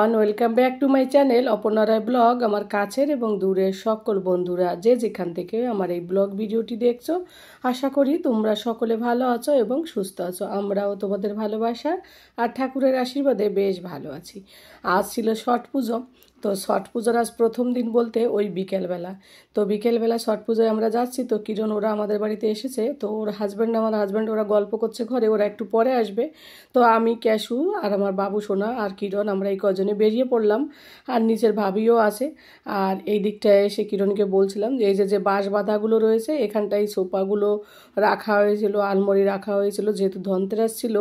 Everyone, welcome back to my channel Aparna Roy vlog. আমার কাছের এবং দূরের সকল বন্ধুরা যে যেখান থেকে আমার এই ব্লগ ভিডিওটি দেখছো, আশা করি তোমরা সকলে ভালো আছো এবং সুস্থ আছো। আমরাও তোমাদের ভালোবাসা আর ঠাকুরের আশীর্বাদে বেশ ভালো আছি। আজ ছিল ছট পুজো। তো ছট পুজোর আজ প্রথম দিন বলতে ওই বিকেলবেলা। তো বিকেলবেলা ছট পুজোয় আমরা যাচ্ছি। তো কিরণ ওরা আমাদের বাড়িতে এসেছে। তো ওর আমার হাজব্যান্ড ওরা গল্প করছে ঘরে, ওরা একটু পরে আসবে। তো আমি, ক্যাশু আর আমার বাবু সোনা আর কিরণ আমরা এই কজনে বেরিয়ে পড়লাম। আর নিচের ভাবিও আছে। আর এই দিকটায় এসে কিরণকে বলছিলাম যে এই যে বাঁশ বাঁধাগুলো রয়েছে, এখানটায় সোফাগুলো রাখা হয়েছিল, আলমারি রাখা হয়েছিল, যেহেতু ধনতেরাস ছিল।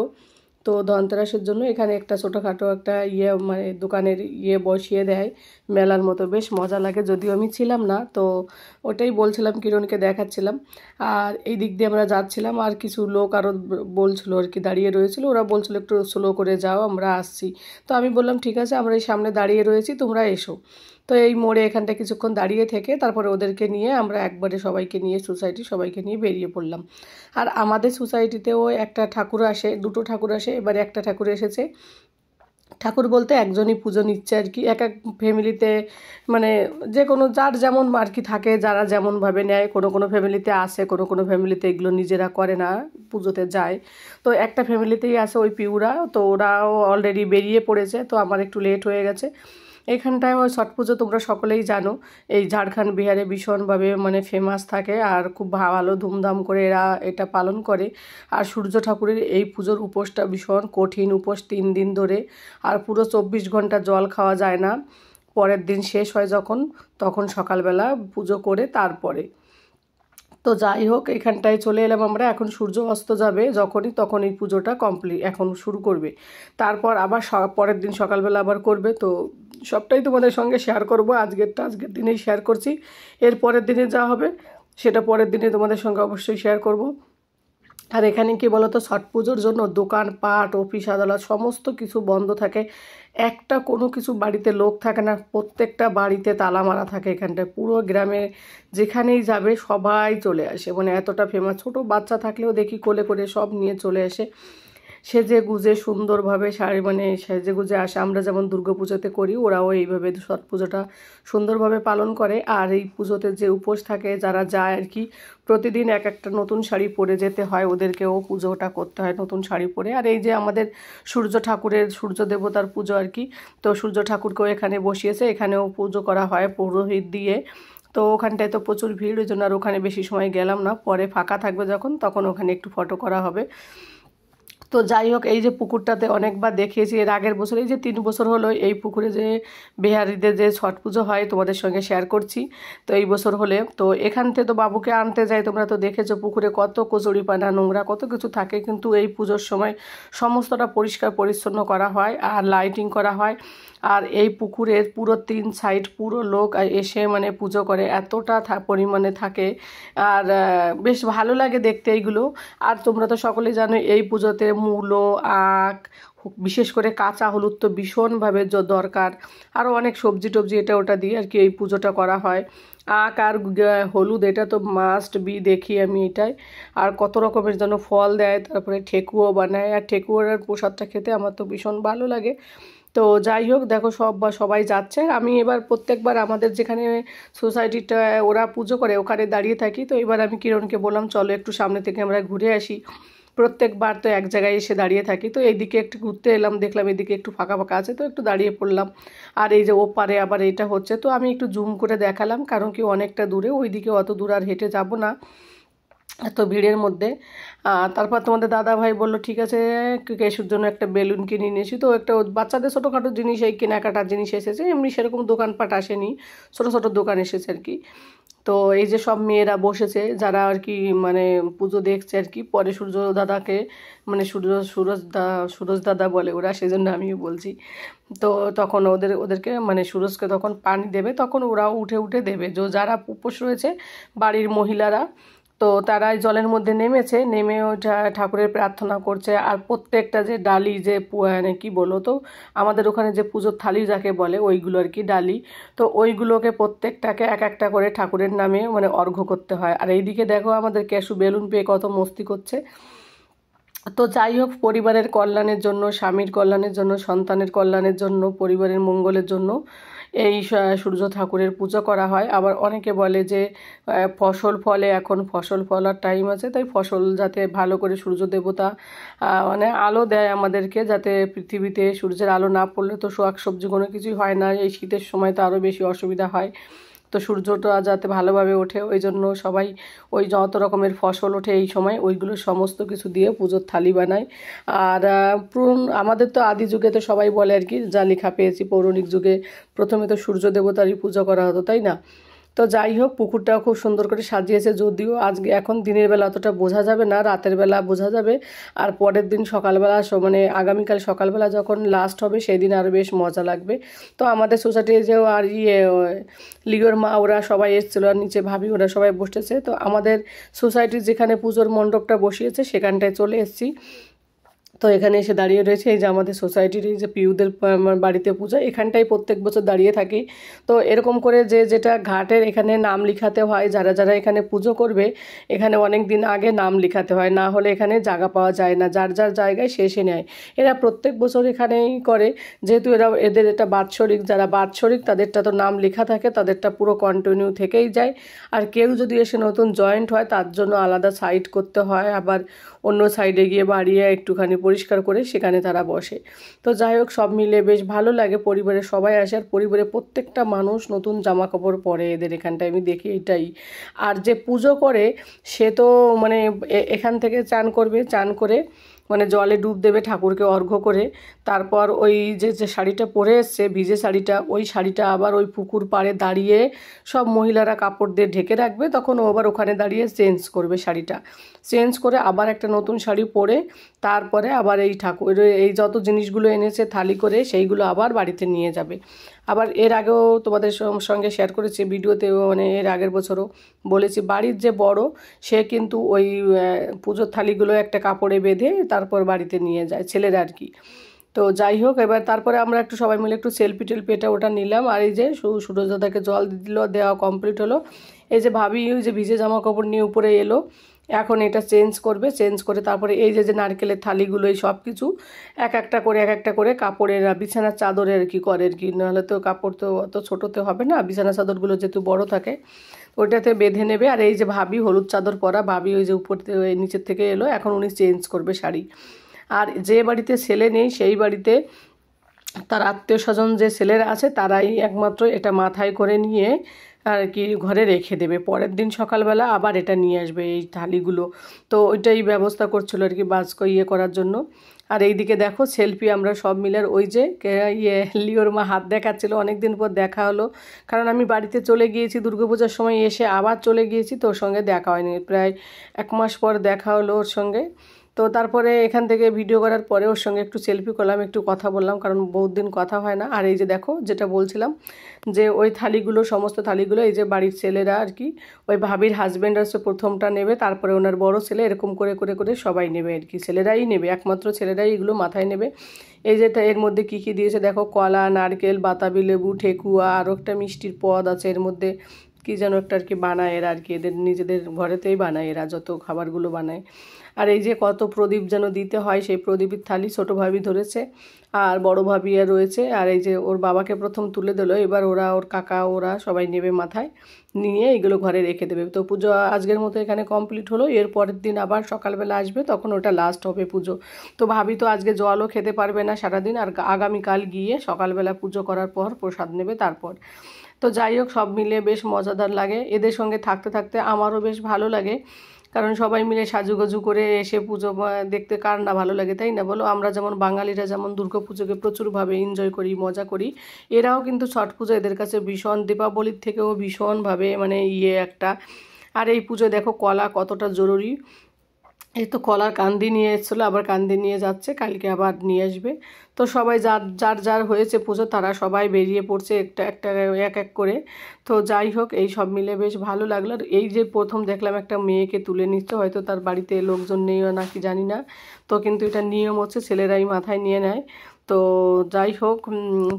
তো ধনতেরাসের জন্য এখানে একটা ছোটোখাটো একটা মানে দোকানের বসিয়ে দেয় মেলার মতো, বেশ মজা লাগে। যদিও আমি ছিলাম না, তো ওটাই বলছিলাম, কিরণকে দেখাচ্ছিলাম। আর এই দিক দিয়ে আমরা যাচ্ছিলাম, আর কিছু লোক আরও বলছিল আর কি, দাঁড়িয়ে রয়েছিল। ওরা বলছিল একটু স্লো করে যাও, আমরা আসছি। তো আমি বললাম ঠিক আছে, আমরা এই সামনে দাঁড়িয়ে রয়েছি, তোমরা এসো। তো এই মোড়ে এখানটা কিছুক্ষণ দাঁড়িয়ে থেকে তারপরে ওদেরকে নিয়ে আমরা একবারে সবাইকে নিয়ে সবাইকে নিয়ে বেরিয়ে পড়লাম। আর আমাদের সোসাইটিতেও একটা ঠাকুর আসে, দুটো ঠাকুর আসে, এবারে একটা ঠাকুর এসেছে। ঠাকুর বলতে একজনই পুজো নিচ্ছে আর কি। এক এক ফ্যামিলিতে মানে যে কোনো যার যেমন আর কি থাকে, যারা যেমনভাবে নেয়। কোনো ফ্যামিলিতে আসে, কোনো ফ্যামিলিতে এগুলো নিজেরা করে না, পুজোতে যায়। তো একটা ফ্যামিলিতেই আসে ওই পিউরা। তো ওরাও অলরেডি বেরিয়ে পড়েছে, তো আমার একটু লেট হয়ে গেছে। এখানটায় ওই ছট পুজো তোমরা সকলেই জানো, এই ঝাড়খণ্ড বিহারে ভীষণভাবে মানে ফেমাস থাকে, আর খুব ভালো ধুমধাম করে এরা এটা পালন করে। আর সূর্য ঠাকুরের এই পুজোর উপোসটা ভীষণ কঠিন উপোস, 3 দিন ধরে। আর পুরো 24 ঘন্টা জল খাওয়া যায় না। পরের দিন শেষ হয় তখন সকালবেলা পুজো করে তারপরে। তো যাই হোক, এখানটায় চলে এলাম আমরা। এখন সূর্য অস্ত যাবে যখনই, তখন এই পুজোটা কমপ্লিট এখন শুরু করবে। তারপর আবার পরের দিন সকালবেলা আবার করবে। তো সবটাই তোমাদের সঙ্গে শেয়ার করব। আজকের দিনেই শেয়ার করছি। এর পরের দিনে যা হবে সেটা পরের দিনে তোমাদের সঙ্গে অবশ্যই শেয়ার করব। আর এখানে কি বলতো, ছট পুজোর জন্য দোকানপাট, অফিস আদালত সমস্ত কিছু বন্ধ থাকে। একটা কোনো কিছু বাড়িতে লোক থাকে না, প্রত্যেকটা বাড়িতে তালা মারা থাকে। এখানটায় পুরো গ্রামে যেখানেই যাবে সবাই চলে আসে, মানে এতটা ফেমাস। ছোটো বাচ্চা থাকলেও দেখি কোলে করে সব নিয়ে চলে আসে, সেজে গুজে সুন্দরভাবে শাড়ি মানে সেজে গুজে আসে। আমরা যেমন দুর্গাপুজোতে করি, ওরাও এইভাবে ছট পুজোটা সুন্দরভাবে পালন করে। আর এই পুজোতে যে উপোস থাকে যারা যায় আর কি, প্রতিদিন এক একটা নতুন শাড়ি পরে যেতে হয় ওদেরকেও, পুজোটা করতে হয় নতুন শাড়ি পরে। আর এই যে আমাদের সূর্য দেবতার পুজো আর কি, তো সূর্য ঠাকুরকেও এখানে বসিয়েছে, এখানেও পুজো করা হয় পুরোহিত দিয়ে। তো ওখানটায় তো প্রচুর ভিড়, ওই জন্য আর ওখানে বেশি সময় গেলাম না। পরে ফাঁকা থাকবে তখন ওখানে একটু ফটো করা হবে। তো যাই হোক, এই যে পুকুরটাতে অনেকবার দেখিয়েছি এর আগের বছর, এই যে 3 বছর হলো এই পুকুরে যে বিহারিদের যে ছট পুজো হয় তোমাদের সঙ্গে শেয়ার করছি। তো এই বছর হলে তো এখান থেকে তো বাবুকে আনতে যাই, তোমরা তো দেখেছো পুকুরে কত কচুরিপানা নোংরা কত কিছু থাকে, কিন্তু এই পুজোর সময় সমস্তটা পরিষ্কার পরিচ্ছন্ন করা হয় আর লাইটিং করা হয়। আর এই পুকুরের পুরো 3 সাইড পুরো লোক এসে মানে পুজো করে, এতটা পরিমাণে থাকে। আর বেশ ভালো লাগে দেখতে এইগুলো। আর তোমরা তো সকলেই জানো এই পুজোতে মূলো, আখ, বিশেষ করে কাঁচা হলুদ তো ভীষণভাবে দরকার। আরও অনেক সবজি টবজি এটা ওটা দিয়ে আর কি এই পুজোটা করা হয়। আখ আর হলুদ এটা তো মাস্ট বি, দেখি আমি এটাই। আর কত রকমের যেন ফল দেয়, তারপরে ঠেকুয়া বানায়। আর ঠেকুয়ার প্রসাদটা খেতে আমার তো ভীষণ ভালো লাগে। তো যাই হোক, দেখো সবাই যাচ্ছে। আমি এবার প্রত্যেকবার আমাদের যেখানে সোসাইটিটা ওরা পুজো করে ওখানে দাঁড়িয়ে থাকি। তো এবার আমি কিরণকে বললাম চলো একটু সামনে থেকে আমরা ঘুরে আসি। প্রত্যেকবার তো এক জায়গায় এসে দাঁড়িয়ে থাকি। তো এইদিকে একটু ঘুরতে এলাম, দেখলাম এদিকে একটু ফাঁকা ফাঁকা আছে, তো একটু দাঁড়িয়ে পড়লাম। আর এই যে ওপারে আবার এটা হচ্ছে, তো আমি একটু জুম করে দেখালাম, কারণ কি অনেকটা দূরে, ওইদিকে অত দূর আর হেঁটে যাব না এত ভিড়ের মধ্যে। তারপর তোমাদের দাদা ভাই বললো ঠিক আছে, কেশুর জন্য একটা বেলুন কিনে নিয়েছি। তো একটা বাচ্চাদের ছোটোখাটো জিনিস, এই কেনাকাটার জিনিস এসেছে, এমনি সেরকম দোকানপাট আসেনি, ছোটো ছোটো দোকান এসেছে আর কি। তো এই যে সব মেয়েরা বসেছে যারা আর কি মানে পুজো দেখছে আর কি। পরে সূর্য দাদাকে মানে সুরজ দাদা বলে ওরা, সেই জন্য আমিও বলছি। তো তখন ওদেরকে মানে সুরজকে তখন পানি দেবে, তখন ওরাও উঠে উঠে দেবে। যারা উপোস রয়েছে বাড়ির মহিলারা, তো তারাই জলের মধ্যে নেমেছে, নেমে ওটা ঠাকুরের প্রার্থনা করছে। আর প্রত্যেকটা যে ডালি যে মানে কী বলো তো, আমাদের ওখানে যে পুজোর থালি যাকে বলে ওইগুলো আর কি ডালি, তো ওইগুলোকে প্রত্যেকটাকে এক একটা করে ঠাকুরের নামে মানে অর্ঘ্য করতে হয়। আর এইদিকে দেখো আমাদের ক্যাশু বেলুন পেয়ে কত মস্তি করছে। তো যাই হোক, পরিবারের কল্যাণের জন্য, স্বামীর কল্যাণের জন্য, সন্তানের কল্যাণের জন্য, পরিবারের মঙ্গলের জন্য এই সূর্য ঠাকুরের পুজো করা হয়। আবার অনেকে বলে যে ফসল ফলে, এখন ফসল ফলার টাইম আছে, তাই ফসল যাতে ভালো করে সূর্য দেবতা মানে আলো দেয় আমাদেরকে, যাতে পৃথিবীতে সূর্যের আলো না পড়লে তো শাক সবজি কোনো কিছুই হয় না। এই শীতের সময় তো আরও বেশি অসুবিধা হয়। তো সূর্যটা যাতে ভালোভাবে ওঠে, ওই জন্য সবাই ওই যত রকমের ফসল ওঠে এই সময় ওইগুলো সমস্ত কিছু দিয়ে পুজোর থালি বানায়। আর আমাদের তো আদি যুগে তো সবাই বলে আর কি, যা লেখা পেয়েছি পৌরাণিক যুগে প্রথমে তো সূর্য দেবতারই পুজো করা হতো, তাই না? তো যাই হোক, পুকুরটাও খুব সুন্দর করে সাজিয়েছে, যদিও আজকে এখন দিনের বেলা অতটা বোঝা যাবে না, রাতের বেলা বোঝা যাবে। আর পরের দিন সকালবেলা মানে আগামীকাল সকালবেলা যখন লাস্ট হবে সেই দিন আরও বেশ মজা লাগবে। তো আমাদের সোসাইটির যে আর লিওর মা ওরা সবাই এসেছিলো, আর নিচে ভাবি ওরা সবাই বসেছে। তো আমাদের সোসাইটির যেখানে পুজোর মণ্ডপটা বসিয়েছে সেখানটায় চলে এসেছি। তো এখানে এসে দাঁড়িয়ে রয়েছে, এই যে আমাদের সোসাইটির এই যে পিউদের বাড়িতে পূজা, এখানটাই প্রত্যেক বছর দাঁড়িয়ে থাকি। তো এরকম করে যেটা ঘাটের এখানে নাম লিখাতে হয়, যারা যারা এখানে পুজো করবে এখানে অনেক দিন আগে নাম লিখাতে হয়, না হলে এখানে জায়গা পাওয়া যায় না, যার যার জায়গায় সে এসে নেয়। এরা প্রত্যেক বছর এখানেই করে, যেহেতু এদের এটা বাৎসরিক, যারা বাৎসরিক তাদেরটা তো নাম লেখা থাকে, তাদেরটা পুরো কন্টিনিউ থেকেই যায়। আর কেউ যদি এসে নতুন জয়েন্ট হয় তার জন্য আলাদা সাইড করতে হয়, আবার অন্য সাইডে গিয়ে বাড়িয়ে একটুখানি পরিষ্কার করে সেখানে তারা বসে। তো যাই হোক, সব মিলে বেশ ভালো লাগে, পরিবারের সবাই আসে, আর পরিবারের প্রত্যেকটা মানুষ নতুন জামা কাপড় পরে এদের এখানটায়, আমি দেখি এটাই। আর যে পুজো করে সে তো মানে এখান থেকে চান করবে, চান করে মানে জলে ডুব দেবে ঠাকুরকে অর্ঘ্য করে, তারপর ওই যে শাড়িটা পরে এসছে ভিজে শাড়িটা, ওই শাড়িটা আবার ওই পুকুর পাড়ে দাঁড়িয়ে সব মহিলারা কাপড় দিয়ে ঢেকে রাখবে, তখন ও আবার ওখানে দাঁড়িয়ে চেঞ্জ করবে শাড়িটা, চেঞ্জ করে আবার একটা নতুন শাড়ি পরে তারপরে আবার এই ঠাকুর এই যত জিনিসগুলো এনেছে থালি করে সেইগুলো আবার বাড়িতে নিয়ে যাবে। আবার এর আগেও তোমাদের সঙ্গে শেয়ার করেছি ভিডিওতেও, মানে এর আগের বছরও বলেছি, বাড়ির যে বড় সে কিন্তু ওই পুজোর থালিগুলো একটা কাপড়ে বেঁধে তারপর বাড়িতে নিয়ে যায়, ছেলেরা আর কি। তো যাই হোক, এবার তারপরে আমরা একটু সবাই মিলে একটু সেলফি টেলফি এটা ওটা নিলাম। আর এই যে সুরজদাকে জল দিল, দেওয়া কমপ্লিট হলো। এই যে ভাবি ওই যে ভিজে জামা কাপড় নিয়ে উপরে এলো, এখন এটা চেঞ্জ করবে, চেঞ্জ করে তারপরে এই যে নারকেলের থালিগুলো এই সব কিছু এক একটা করে কাপড়ের বিছানার চাদরের আর কি করে আর কি, নাহলে তো কাপড় তো অত ছোটোতে হবে না, বিছানার চাদরগুলো যেহেতু বড় থাকে ওইটাতে বেঁধে নেবে। আর এই যে ভাবি হলুদ চাদর পরা ভাবি ওই যে উপর নিচের থেকে এলো, এখন উনি চেঞ্জ করবে শাড়ি। আর যে বাড়িতে ছেলে নেই সেই বাড়িতে তার আত্মীয় স্বজন যে ছেলেরা আছে তারাই একমাত্র এটা মাথায় করে নিয়ে আর কি ঘরে রেখে দেবে, পরের দিন সকালবেলা আবার এটা নিয়ে আসবে এই থালিগুলো। তো ওইটাই ব্যবস্থা করছিল আর কি বাজকো করার জন্য। আর এইদিকে দেখো সেলফি আমরা সব মিলে, ওই যে লিওর মা হাত দেখাচ্ছিলো, অনেক দিন পর দেখা হলো, কারণ আমি বাড়িতে চলে গিয়েছি দুর্গাপূজার সময়, এসে আবার চলে গিয়েছি, তো ওর সঙ্গে দেখা হয়নি, প্রায় 1 মাস পর দেখা হলো ওর সঙ্গে। তো তারপরে এখান থেকে ভিডিও করার পরে ওর সঙ্গে একটু সেলফি করলাম, একটু কথা বললাম, কারণ বহুত দিন কথা হয় না। আর এই যে দেখো যেটা বলছিলাম যে ওই থালিগুলো, সমস্ত থালিগুলো এই যে বাড়ির ছেলেরা আর কি, ওই ভাবির হাজব্যান্ড হচ্ছে প্রথমটা নেবে, তারপরে ওনার বড় ছেলে, এরকম করে করে করে সবাই নেবে আর কি, ছেলেরাই নেবে, একমাত্র ছেলেরাই এগুলো মাথায় নেবে। এই যে এর মধ্যে কী কী দিয়েছে দেখো, কলা, নারকেল, বাতাবি লেবু, ঠেকুয়া, আরও একটা মিষ্টির পদ আছে এর মধ্যে, কী যেন একটা আর কি বানায় এরা আর কি, এদের নিজেদের ঘরেতেই বানায় এরা যত খাবারগুলো বানায়। আর এই যে কত প্রদীপ যেন দিতে হয়, সেই প্রদীপের থালি ছোটো ভাবি ধরেছে আর বড় ভাবি রয়েছে। আর এই যে ওর বাবাকে প্রথম তুলে দিল, এবার ওরা ওর কাকা ওরা সবাই নেবে মাথায়, নিয়ে এগুলো ঘরে রেখে দেবে। তো পুজো আজকের মতো এখানে কমপ্লিট হলো, এর পরের দিন আবার সকালবেলা আসবে, তখন ওটা লাস্ট হবে পুজো। তো ভাবি তো আজকে জলও খেতে পারবে না সারাদিন, আর আগামীকাল গিয়ে সকালবেলা পুজো করার পর প্রসাদ নেবে তারপর। তো যাই হোক, সব মিলিয়ে বেশ মজাদার লাগে, এদের সঙ্গে থাকতে থাকতে আমারও বেশ ভালো লাগে, কারণ সবাই মিলে সাজুগুজু করে এসে পুজো দেখতে কার না ভালো লাগে, তাই না বলো? আমরা যেমন বাঙালিরা যেমন দুর্গা পুজোকে প্রচুরভাবে এনজয় করি, মজা করি, এরাও কিন্তু ছট পুজো এদের কাছে ভীষণ, দীপাবলির থেকেও ভীষণভাবে মানে একটা। আর এই পুজো দেখো কলা কতটা জরুরি, এই তো কলার কান্দি নিয়ে এসেছিলো, আবার কান্দি নিয়ে যাচ্ছে, কালকে আবার নিয়ে আসবে। তো সবাই যার যার যার হয়েছে পুজো তারা সবাই বেরিয়ে পড়ছে একটা একটা এক এক করে। তো যাই হোক, এই সব মিলে বেশ ভালো লাগলো। আর এই যে প্রথম দেখলাম একটা মেয়েকে তুলে নিচ্ছে, হয়তো তার বাড়িতে লোকজন নেই নাকি জানি না, তো কিন্তু এটা নিয়ম হচ্ছে, ছেলেরাই মাথায় নিয়ে নেয়। তো যাই হোক,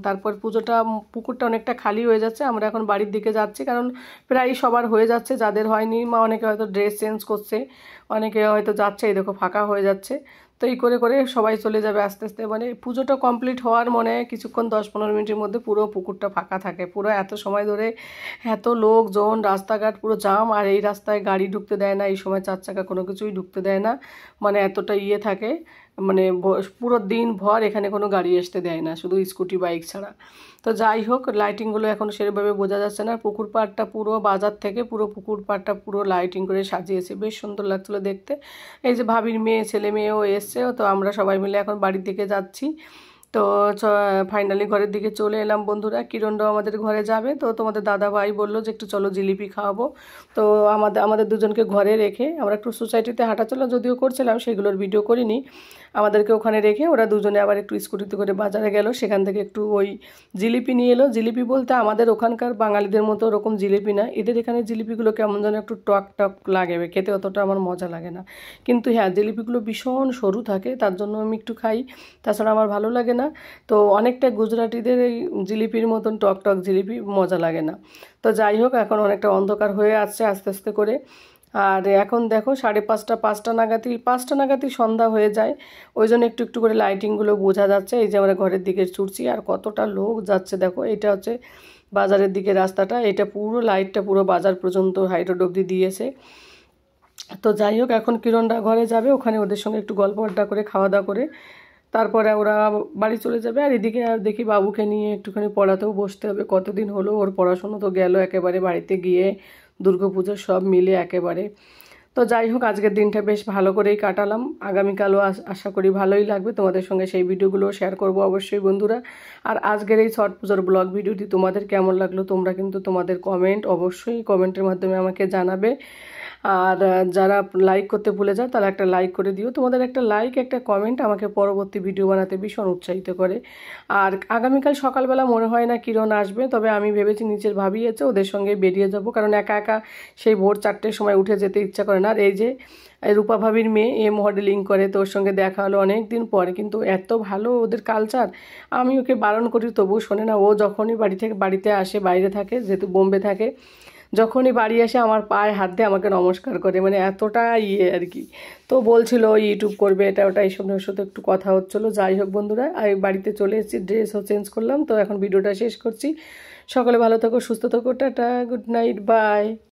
তারপর পুজোটা পুকুরটা অনেকটা খালি হয়ে যাচ্ছে, আমরা এখন বাড়ির দিকে যাচ্ছি, কারণ প্রায় সবার হয়ে যাচ্ছে, যাদের হয়নি মা অনেকে হয়তো ড্রেস চেঞ্জ করছে, অনেকে হয়তো যাচ্ছে, এই দেখো ফাঁকা হয়ে যাচ্ছে। তো এই করে করে সবাই চলে যাবে আস্তে আস্তে, মানে পুজোটা কমপ্লিট হওয়ার মনে কিছুক্ষণ 10-15 মিনিটের মধ্যে পুরো পুকুরটা ফাঁকা থাকে। পুরো এত সময় ধরে এত লোকজন, রাস্তাঘাট পুরো জাম, আর এই রাস্তায় গাড়ি ঢুকতে দেয় না, এই সময় 4 চাকা কোনো কিছুই ঢুকতে দেয় না, মানে এতটা থাকে, মানে পুরো দিন ভর এখানে কোনো গাড়ি আসতে দেয় না, শুধু স্কুটি বাইক ছাড়া। তো যাই হোক, লাইটিংগুলো এখন সেভাবে বোঝা যাচ্ছে না। পুকুর পাড়টা পুরো বাজার থেকে পুরো পুকুর পাড়টা পুরো লাইটিং করে সাজিয়েছে, বেশ সুন্দর লাগছিলো দেখতে। এই যে ভাবির মেয়ে, ছেলে মেয়েও এসছে, তো আমরা সবাই মিলে এখন বাড়ির দিকে যাচ্ছি। তো ফাইনালি ঘরের দিকে চলে এলাম বন্ধুরা। কিরণরাও আমাদের ঘরে যাবে, তো তোমাদের দাদা ভাই বললো যে একটু চলো জিলিপি খাওয়াবো। তো আমাদের দুজনকে ঘরে রেখে আমরা একটু সোসাইটিতে হাঁটাচলা যদিও করছিলাম, সেগুলোর ভিডিও করিনি। আমাদেরকে ওখানে রেখে ওরা দুজনে আবার একটু স্কুটিতে করে বাজারে গেল, সেখান থেকে একটু ওই জিলিপি নিয়ে এলো। জিলিপি বলতে আমাদের ওখানকার বাঙালিদের মতো ওরকম জিলিপি না, এদের এখানে জিলিপিগুলো কেমন যেন একটু টক টক লাগে, খেতে অতটা আমার মজা লাগে না। কিন্তু হ্যাঁ, জিলিপিগুলো ভীষণ সরু থাকে, তার জন্য আমি একটু খাই, তাছাড়া আমার ভালো লাগে না। তো অনেকটা গুজরাটিদের এই জিলিপির মতন টক টক জিলিপি মজা লাগে না। তো যাই হোক, এখন অনেকটা অন্ধকার হয়ে আসছে আস্তে আস্তে করে। আর এখন দেখো 5:30 নাগাদই সন্ধ্যা হয়ে যায়, ওই জন্য একটু একটু করে লাইটিংগুলো বোঝা যাচ্ছে। এই যে আমরা ঘরের দিকে ছুটছি, আর কতটা লোক যাচ্ছে দেখো। এটা হচ্ছে বাজারের দিকে রাস্তাটা, এটা পুরো লাইটটা পুরো বাজার পর্যন্ত হাই রোড অবধি দিয়েছে। তো যাই হোক, এখন কিরণরা ঘরে যাবে, ওখানে ওদের সঙ্গে একটু গল্প আড্ডা করে খাওয়া দাওয়া করে তারপরে ওরা বাড়ি চলে যাবে। আর এদিকে আর দেখি বাবুকে নিয়ে একটুখানি পড়াতেও বসতে হবে, কতদিন হলো ওর পড়াশুনো তো গেল একেবারে, বাড়িতে গিয়ে দুর্গাপুজোর সব মিলে একেবারে। তো যাই হোক, আজকের দিনটা বেশ ভালো করেই কাটালাম, আগামীকালও আশা করি ভালোই লাগবে। তোমাদের সঙ্গে সেই ভিডিওগুলো শেয়ার করব অবশ্যই বন্ধুরা। আর আজকের এই ছট পুজোর ব্লগ ভিডিওটি তোমাদের কেমন লাগলো তোমরা কিন্তু তোমাদের অবশ্যই কমেন্টের মাধ্যমে আমাকে জানাবে। আর যারা লাইক করতে ভুলে যাও তারা একটা লাইক করে দিও, তোমাদের একটা লাইক একটা কমেন্ট আমাকে পরবর্তী ভিডিও বানাতে ভীষণ উৎসাহিত করে। আর আগামীকাল সকালবেলা মনে হয় না কিরণ আসবে, তবে আমি ভেবেছি নিচের ভাবি আছে, ওদের সঙ্গে বেরিয়ে যাব, কারণ একা একা সেই ভোর 4টের সময় উঠে যেতে ইচ্ছা করে না। আর এই যে রূপা ভাবির মেয়ে, মডেলিং করে, তোর সঙ্গে দেখা হলো অনেক দিন পরে, কিন্তু এত ভালো ওদের কালচার। আমি ওকে বারণ করি তবুও শোনে না। ও যখনই বাড়িতে আসে, বাইরে থাকে যেহেতু, বোম্বে থাকে, যখনই বাড়ি আসে আমার পায়ে হাত দিয়ে আমাকে নমস্কার করে, মানে এতটা আর কি। তো বলছিল ইউটিউব করবে, এটা ওটা, এইসব সাথে একটু কথা হচ্ছিলো। যাই হোক বন্ধুরা, আমি বাড়িতে চলে এসেছি, ড্রেসও চেঞ্জ করলাম, তো এখন ভিডিওটা শেষ করছি। সকলে ভালো থাকো, সুস্থ থাকো, টাটা, গুড নাইট, বাই।